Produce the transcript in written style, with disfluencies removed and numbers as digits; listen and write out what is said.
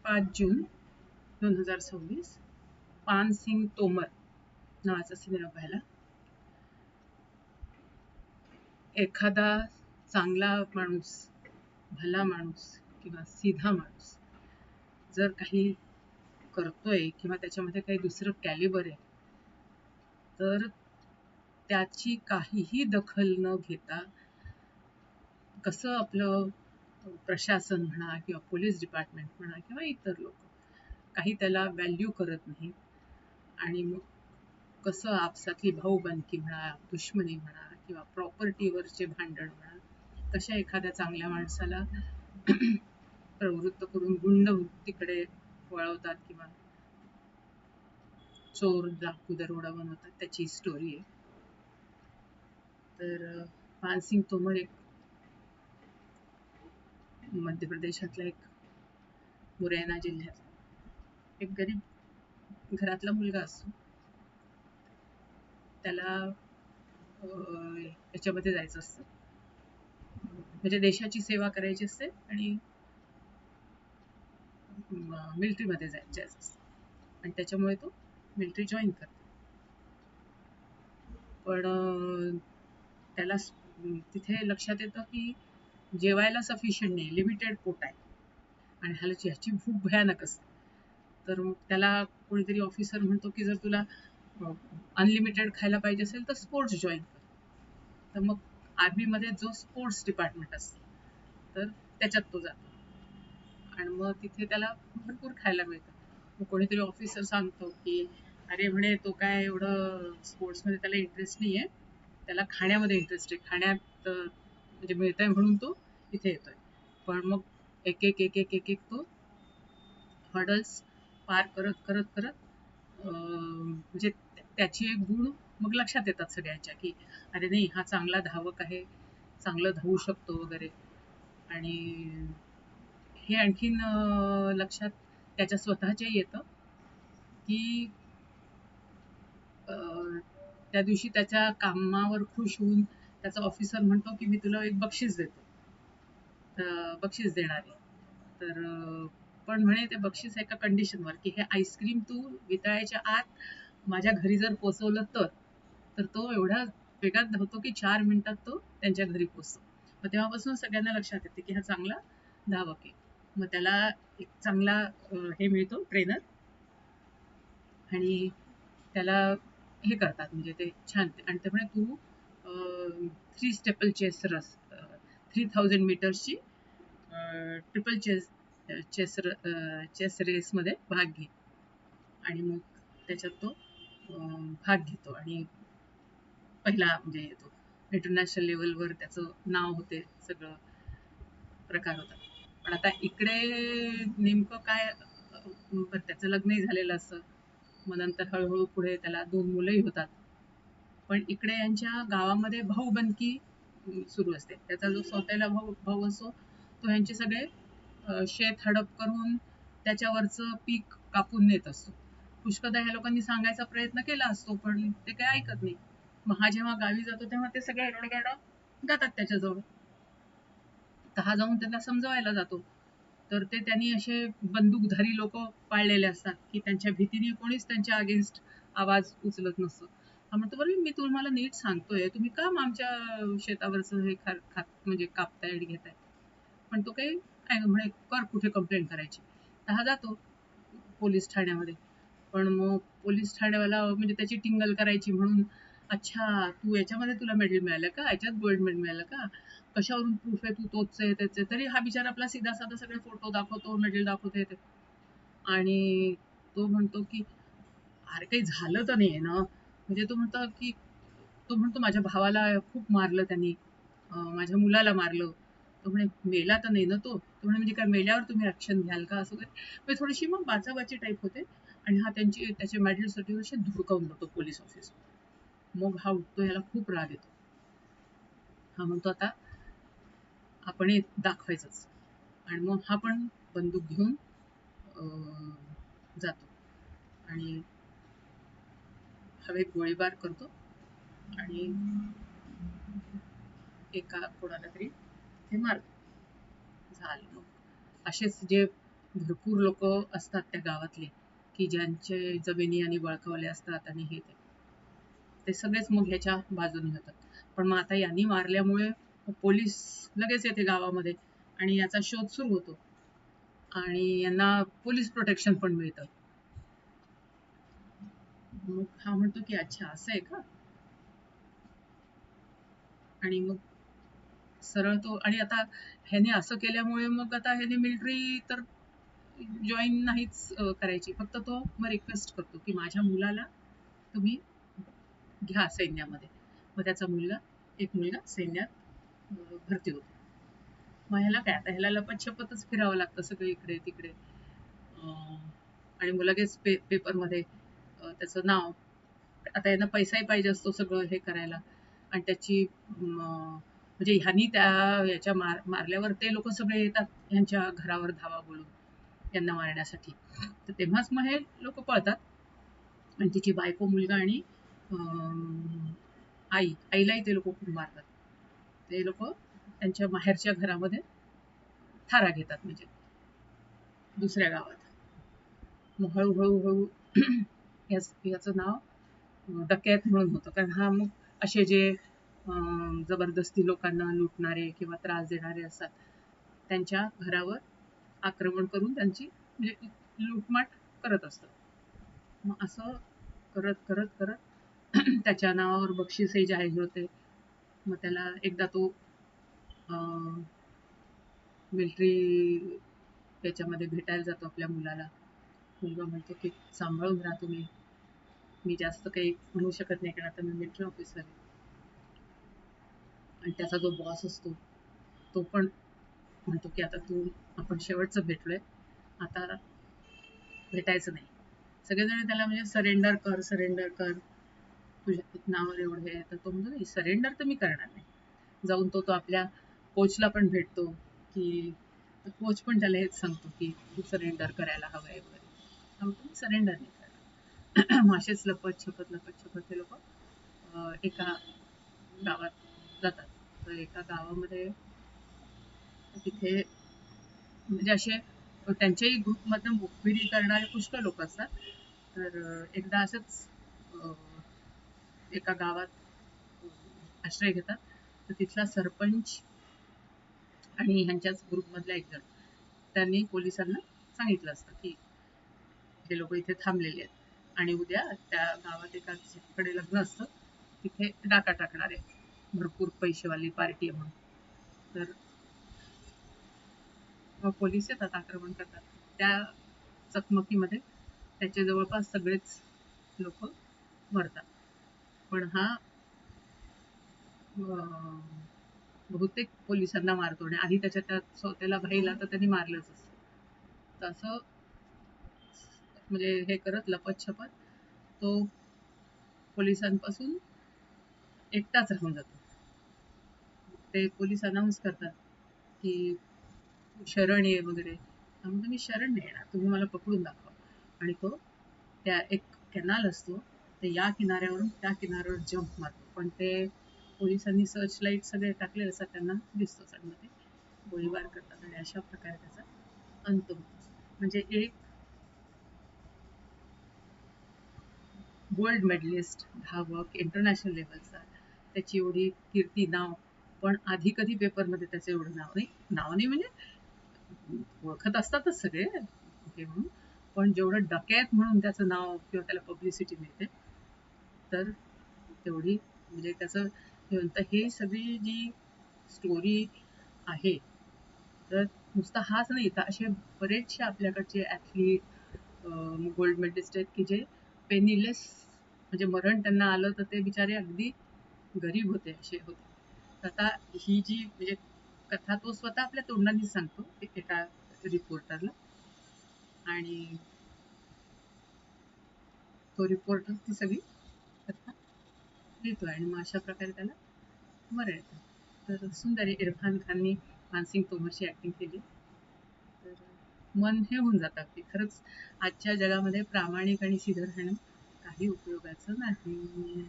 5 जून 2026 पान सिंग तोमर नावाचा सिनेमा पाहिला. एखादा चांगला माणूस, भला माणूस किंवा सीधा माणूस जर काही करतोय किंवा त्याच्यामध्ये काही दुसरं कॅलिबर आहे, तर त्याची काहीही दखल न घेता कसं आपलं प्रशासन म्हणा किंवा पोलीस डिपार्टमेंट म्हणा किंवा इतर लोक काही त्याला व्हॅल्यू करत नाही, आणि मग कसं आपसातली भाऊबंदकी म्हणा, दुश्मनी म्हणा किंवा प्रॉपर्टीवरचे भांडण म्हणा, कशा एखाद्या चांगल्या माणसाला प्रवृत्त करून गुंड वृत्तीकडे वळवतात किंवा चोर, डाकू, दरोडा बनवतात, त्याची स्टोरी आहे. तर पान सिंग तोमर एक मध्य प्रदेशातला एक मुरैना जिल्ह्यात एक गरीब घरातला मुलगा असतो. त्याला याच्यामध्ये जायचं असतं, म्हणजे देशाची सेवा करायची असते आणि मिलिटरीमध्ये जायचं असतं, आणि त्याच्यामुळे तो मिलिटरी जॉईन करतो. पण त्याला तिथे लक्षात येतं की जेवायला सफिशियंट नाही, लिमिटेड पोट आहे, आणि ह्याची भूक भयानक असते. तर मग त्याला कोणीतरी ऑफिसर म्हणतो की जर तुला अनलिमिटेड खायला पाहिजे असेल तर स्पोर्ट्स जॉईन कर. तर मग आर्मीमध्ये जो स्पोर्ट्स डिपार्टमेंट असतो तर त्याच्यात तो जातो, आणि मग तिथे त्याला भरपूर खायला मिळतं. मग कोणीतरी ऑफिसर सांगतो की अरे म्हणे तो काय एवढं स्पोर्ट्समध्ये त्याला इंटरेस्ट नाही आहे, त्याला खाण्यामध्ये इंटरेस्ट आहे, खाण्यात म्हणजे मिळतंय म्हणून तो इथे येतोय. पण मग एक एक एक एक एक एक तो हर्डल्स पार करत करत करत म्हणजे त्याची एक गुण मग लक्षात येतात सगळ्यांच्या की अरे नाही, हा चांगला धावक आहे, चांगलं धावू शकतो वगैरे. आणि हे आणखीन लक्षात त्याच्या स्वतःच्या येतं की त्या दिवशी त्याच्या कामावर खुश होऊन त्याचा ऑफिसर म्हणतो की मी तुला एक बक्षीस देतो, बक्षीस देणार आहे. तर पण म्हणे ते बक्षीस एका कंडिशनवर की हे आईस्क्रीम तू वितळायच्या आत माझ्या घरी जर पोचवलं तर तो एवढा वेगात धावतो की 4 मिनिटात तो त्यांच्या घरी पोचतो. मग तेव्हापासून सगळ्यांना लक्षात येते की हा चांगला धावक आहे. मग त्याला एक चांगला हे मिळतो ट्रेनर, आणि त्याला हे करतात म्हणजे ते छान. आणि त्यामुळे तू 3 स्टेपल चेस 3000 मीटर्सची ट्रिपल चेस रेसमध्ये भाग घे. आणि मग त्याच्यात तो भाग घेतो आणि पहिला म्हणजे येतो. इंटरनॅशनल लेवलवर त्याचं नाव होते, सगळं प्रकार होतात. पण आता इकडे नेमकं काय, त्याचं लग्नही झालेलं असतं. मग नंतर हळूहळू पुढे त्याला 2 मुलंही होतात. पण इकडे यांच्या गावामध्ये भाऊबंदकी सुरू असते. त्याचा जो स्वतःला भाऊ असतो तो ह्यांचे सगळे शेत हडप करून त्याच्यावरचं पीक कापून नेत असतो. पुष्कळदा ह्या लोकांनी सांगायचा प्रयत्न केला असतो, पण ते काही ऐकत नाही. मग हा जेव्हा गावी जातो तेव्हा ते सगळे रडगाणं गातात त्याच्याजवळ. तर हा जाऊन त्यांना समजवायला जातो. तर ते त्यांनी असे बंदूकधारी लोक पाळलेले असतात की त्यांच्या भीतीने कोणीच त्यांच्या अगेन्स्ट आवाज उचलत नसतो. हा म्हणतो बरं मी तुम्हाला नीट सांगतोय, तुम्ही का आमच्या शेतावरचं हे म्हणजे कापताय आणि घेताय. पण तो काही म्हणे कर कुठे कंप्लेंट करायची. तर हा जातो पोलीस ठाण्यामध्ये. पण मग पोलीस ठाण्यावाला म्हणजे त्याची टिंगल करायची म्हणून, अच्छा तू याच्यामध्ये तुला मेडल मिळालं का, याच्यात गोल्ड मेडल मिळालं का, कशावरून प्रूफ आहे, तू तोच आहे त्याचे. तरी हा बिचारा आपला सीधा साधा सगळे फोटो दाखवतो, मेडल दाखवतो येते. आणि तो म्हणतो की अरे काही झालं तर नाहीये ना. म्हणजे तो म्हणतो माझ्या भावाला खूप मारलं त्यांनी, माझ्या मुलाला मारलं. तो म्हणे मेला तर नाही ना तो. तो म्हणे म्हणजे काय मेल्यावर तुम्ही ऍक्शन घ्याल का, असं काही. म्हणजे थोडीशी मग बाचाबाची टाईप होते. आणि हा त्याचे मेडलसाठी असे धुडकावून जातो पोलीस ऑफिस. मग हा उठतो, याला खूप राग येतो. हा म्हणतो आता आपण हे दाखवायचंच. आणि मग हा पण बंदूक घेऊन जातो आणि हवेत गोळीबार करतो आणि एका कोणाला तरी ते मारतो. झालं. मग असेच जे भरपूर लोक असतात त्या गावातले की ज्यांचे जमिनी आणि बळकावले असतात आणि हे ते सगळेच मग ह्याच्या बाजूने होतात. पण मग आता यांनी मारल्यामुळे पोलीस लगेच येते गावामध्ये आणि याचा शोध सुरू होतो आणि यांना पोलीस प्रोटेक्शन पण मिळतं. मग हा म्हणतो की अच्छा असं आहे का, आणि मग सरळ तो, आणि आता ह्याने असं केल्यामुळे मग आता ह्याने मिलिटरी तर जॉईन नाहीच करायची, फक्त तो मग रिक्वेस्ट करतो की माझ्या मुलाला तुम्ही घ्या सैन्यामध्ये. मग त्याचा एक मुलगा सैन्यात भरती होतो. मग ह्याला काय, आता ह्याला लपत फिरावं लागतं सगळं इकडे तिकडे. आणि मग लगेच पेपरमध्ये त्याचं नाव, आता यांना पैसाही पाहिजे असतो सगळं हे करायला, आणि त्याची म्हणजे ह्यांनी याच्या मारल्यावर ते लोक सगळे येतात ह्यांच्या घरावर धावा बोलून यांना मारण्यासाठी. तर तेव्हाच मग हे लोक पळतात आणि तिची बायको, मुलगा आणि आईलाही ते लोक खूप मारतात. ते लोक त्यांच्या माहेरच्या घरामध्ये थारा घेतात, म्हणजे दुसऱ्या गावात. मग हळूहळू याचं नाव डकैत म्हणून होतं, कारण हा मग असे जे जबरदस्ती लोकांना लुटणारे किंवा त्रास देणारे असतात त्यांच्या घरावर आक्रमण करून त्यांची म्हणजे लूटमाट करत असतात. मग असं करत करत करत त्याच्या नावावर बक्षीसही जाहीर होते. मग त्याला एकदा तो मिलिटरी याच्यामध्ये भेटायला जातो आपल्या मुलाला. मुलगा म्हणतो की सांभाळून राहा तुम्ही, मी जास्त काही म्हणू शकत नाही कारण आता मी मिलिटरी ऑफिसर आहे. आणि त्याचा जो बॉस असतो तो पण म्हणतो की आता आपण शेवटचं भेटलोय, आता भेटायचं नाही. सगळेजण त्याला म्हणजे सरेंडर कर, तुझ्या नावावर एवढं आहे. तर तो म्हणतो नाही, सरेंडर तर मी करणार नाही. जाऊन तो आपल्या कोचला पण भेटतो की कोच पण त्याला हेच सांगतो की तू सरेंडर करायला हवंय वगैरे. मी सरेंडर नाही करणार. मग असेच लपत छपत ते लोक एका गावात जातात. तर एका गावामध्ये तिथे म्हणजे असे त्यांच्याही ग्रुपमधनं मुखबिरी करणारे पुष्कळ लोक असतात. तर एकदा असंच एका गावात आश्रय घेतात. तर तिथला सरपंच आणि ह्यांच्याच ग्रुपमधला एक जण त्यांनी पोलिसांना सांगितलं असतं की हे लोक इथे थांबलेले आहेत आणि उद्या त्या गावात एकाकडे लग्न असतं, तिथे डाका टाकणार आहे, भरपूर पैसेवाली पार्टी आहे म्हणून. तर मग पोलीस येतात, आक्रमण करतात. त्या चकमकीमध्ये त्याचे जवळपास सगळेच लोक मरतात. पण हा बहुतेक पोलिसांना मारतो आणि आधी त्याच्या स्वतःला भाईला तर त्यांनी मारलंच असतं. तर असं म्हणजे हे करत लपत छपत तो पोलिसांपासून एकटाच राहून जातो. ते पोलीस अनाऊन्स करतात की शरण ये वगैरे. म्हणतो मी शरण नाही येणार, तुम्ही मला पकडून दाखवा. आणि तो त्या एक कॅनाल असतो, ते या किनाऱ्यावरून त्या किनाऱ्यावर जंप मारतो. पण ते पोलिसांनी सर्च लाईट सगळे टाकलेले असतात, त्यांना दिसतो आणि ते गोळीबार करतात आणि अशा प्रकारे त्याचा अंत होतो. म्हणजे एक गोल्ड मेडलिस्ट, धावक इंटरनॅशनल लेवलचा, त्याची एवढी कीर्ती, नाव, पण आधी कधी पेपरमध्ये त्याचं एवढं नाव नाही म्हणजे ओळखत असतातच सगळे हे म्हणून, पण जेवढं डकैत म्हणून त्याचं नाव किंवा त्याला पब्लिसिटी मिळते, तर तेवढी म्हणजे त्याचं हे सगळी जी स्टोरी आहे, तर नुसता हाच नाही, तर असे बरेचसे आपल्याकडचे ॲथलीट गोल्ड मेडलिस्ट आहेत की जे पेनीलेस, म्हणजे मरण त्यांना आलं तर ते बिचारे अगदी गरीब होते, असे होते. आता ही जी म्हणजे कथा तो स्वतः आपल्या तोंडाने सांगतो एका रिपोर्टरला, आणि तो रिपोर्टर ती सगळी कथा लिहितोय आणि मग अशा प्रकारे त्याला मरण येतं. तर सुंदर आहे. इरफान खाननी मानसिंग तोमरची ऍक्टिंग केली, तर मन हे होऊन जातं की खरंच आजच्या जगामध्ये प्रामाणिक आणि सीधं राहणं काही उपयोगाचं नाही.